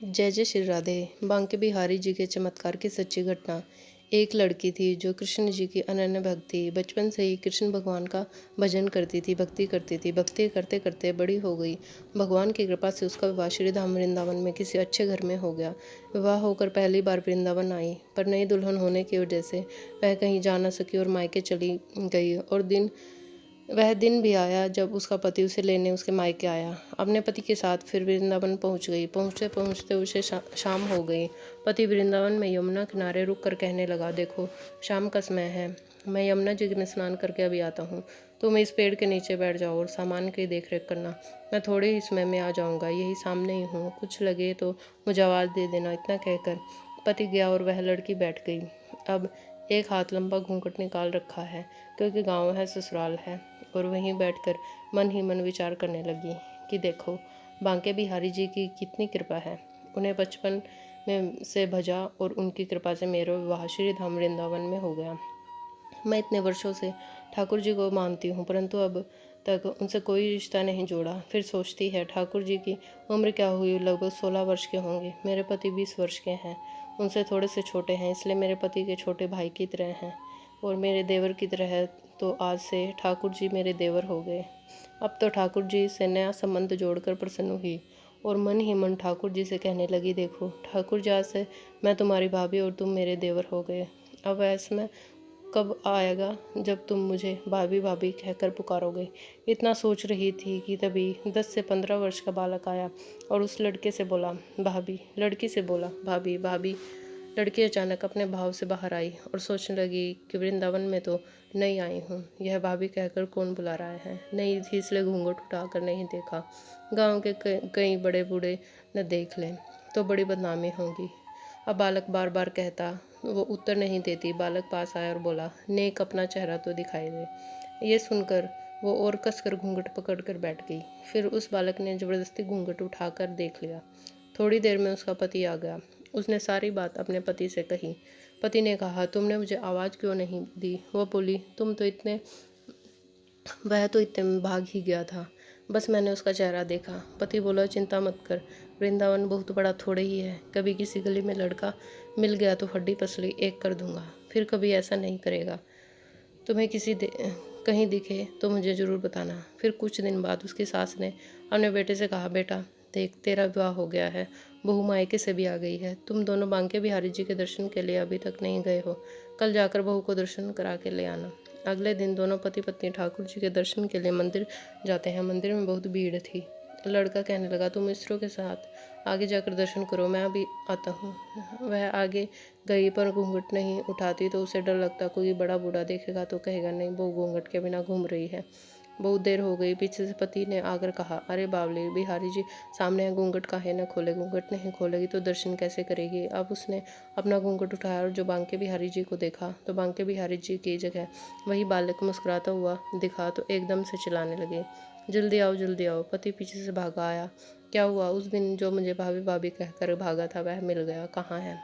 जय जय श्री राधे। बांके बिहारी जी के चमत्कार की सच्ची घटना। एक लड़की थी जो कृष्ण जी की अनन्य भक्त थी। बचपन से ही कृष्ण भगवान का भजन करती थी, भक्ति करती थी। भक्ति करते करते बड़ी हो गई। भगवान की कृपा से उसका विवाह श्री धाम वृंदावन में किसी अच्छे घर में हो गया। विवाह होकर पहली बार वृंदावन आई, पर नई दुल्हन होने की वजह से वह कहीं जा न सकी और मायके चली गई। और वह दिन भी आया जब उसका पति उसे लेने उसके मायके आया। अपने पति के साथ फिर वृंदावन पहुंच गई। पहुंचते पहुंचते उसे शाम हो गई। पति वृंदावन में यमुना किनारे रुक कर कहने लगा, देखो शाम का समय है, मैं यमुना जी में स्नान करके अभी आता हूँ। तुम इस पेड़ के नीचे बैठ जाओ और सामान की देख रेख करना। मैं थोड़े ही समय में आ जाऊँगा, यही सामने ही हूँ, कुछ लगे तो मुझे आवाज़ दे देना। इतना कहकर पति गया और वह लड़की बैठ गई। अब एक हाथ लंबा घूंघट निकाल रखा है, क्योंकि गाँव है, ससुराल है। और वहीं बैठकर मन ही मन विचार करने लगी कि देखो बांके बिहारी जी की कितनी कृपा है। उन्हें बचपन में से भजा और उनकी कृपा से मेरा विवाह श्री धाम वृंदावन में हो गया। मैं इतने वर्षों से ठाकुर जी को मानती हूँ, परंतु अब तक उनसे कोई रिश्ता नहीं जोड़ा। फिर सोचती है ठाकुर जी की उम्र क्या हुई, लगभग 16 वर्ष के होंगे। मेरे पति 20 वर्ष के हैं, उनसे थोड़े से छोटे हैं, इसलिए मेरे पति के छोटे भाई की तरह हैं और मेरे देवर की तरह है। तो आज से ठाकुर जी मेरे देवर हो गए। अब तो ठाकुर जी से नया संबंध जोड़कर प्रसन्न हुई और मन ही मन ठाकुर जी से कहने लगी, देखो ठाकुर जी, आज से मैं तुम्हारी भाभी और तुम मेरे देवर हो गए। अब ऐसा कब आएगा जब तुम मुझे भाभी भाभी कहकर पुकारोगे। इतना सोच रही थी कि तभी 10 से 15 वर्ष का बालक आया और उस लड़के से बोला भाभी, लड़की से बोला भाभी भाभी। लड़की अचानक अपने भाव से बाहर आई और सोचने लगी कि वृंदावन में तो नई आई हूँ, यह भाभी कहकर कौन बुला रहा है। नई थी इसलिए घूंघट उठाकर नहीं देखा। गांव के कई बड़े बूढ़े न देख लें तो बड़ी बदनामी होगी। अब बालक बार बार कहता, वो उत्तर नहीं देती। बालक पास आया और बोला, नेक अपना चेहरा तो दिखाई दे। ये सुनकर वो और कसकर घूंघट पकड़कर बैठ गई। फिर उस बालक ने जबरदस्ती घूंघट उठाकर देख लिया। थोड़ी देर में उसका पति आ गया। उसने सारी बात अपने पति से कही। पति ने कहा, तुमने मुझे आवाज़ क्यों नहीं दी। वो बोली, वह तो इतने में भाग ही गया था, बस मैंने उसका चेहरा देखा। पति बोला, चिंता मत कर, वृंदावन बहुत बड़ा थोड़े ही है। कभी किसी गली में लड़का मिल गया तो हड्डी पसली एक कर दूंगा, फिर कभी ऐसा नहीं करेगा। तुम्हें कहीं दिखे तो मुझे ज़रूर बताना। फिर कुछ दिन बाद उसकी सास ने अपने बेटे से कहा, बेटा देख, तेरा विवाह हो गया है, बहू मायके से भी आ गई है। तुम दोनों बांके बिहारी जी के दर्शन के लिए अभी तक नहीं गए हो, कल जाकर बहू को दर्शन करा के ले आना। अगले दिन दोनों पति पत्नी ठाकुर जी के दर्शन के लिए मंदिर जाते हैं। मंदिर में बहुत भीड़ थी। लड़का कहने लगा, तुम मित्रों के साथ आगे जाकर दर्शन करो, मैं अभी आता हूँ। वह आगे गई, पर घूंघट नहीं उठाती तो उसे डर लगता, कोई बड़ा बूढ़ा देखेगा तो कहेगा, नहीं वो घूंघट के बिना घूम रही है। बहुत देर हो गई। पीछे से पति ने आकर कहा, अरे बावली, बिहारी जी सामने है, घूंघट काहे न खोले। घूंघट नहीं खोलेगी तो दर्शन कैसे करेगी। अब उसने अपना घूंघट उठाया और जो बांके बिहारी जी को देखा तो बांके बिहारी जी की जगह वही बालक मुस्कुराता हुआ दिखा तो एकदम से चिल्लाने लगे, जल्दी आओ जल्दी आओ। पति पीछे से भागा आया। क्या हुआ, उस दिन जो मुझे भाभी भाभी कहकर भागा था वह मिल गया, कहाँ है।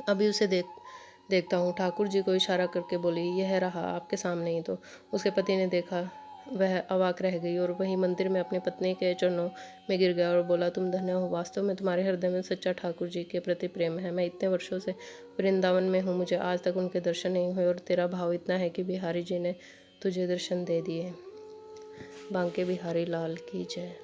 अभी उसे देखता हूँ। ठाकुर जी को इशारा करके बोली, यह रहा आपके सामने ही। तो उसके पति ने देखा, वह अवाक रह गई और वहीं मंदिर में अपनी पत्नी के चरणों में गिर गया और बोला, तुम धन्य हो, वास्तव में तुम्हारे हृदय में सच्चा ठाकुर जी के प्रति प्रेम है। मैं इतने वर्षों से वृंदावन में हूँ, मुझे आज तक उनके दर्शन नहीं हुए और तेरा भाव इतना है कि बिहारी जी ने तुझे दर्शन दे दिए। बांके बिहारी लाल की जय।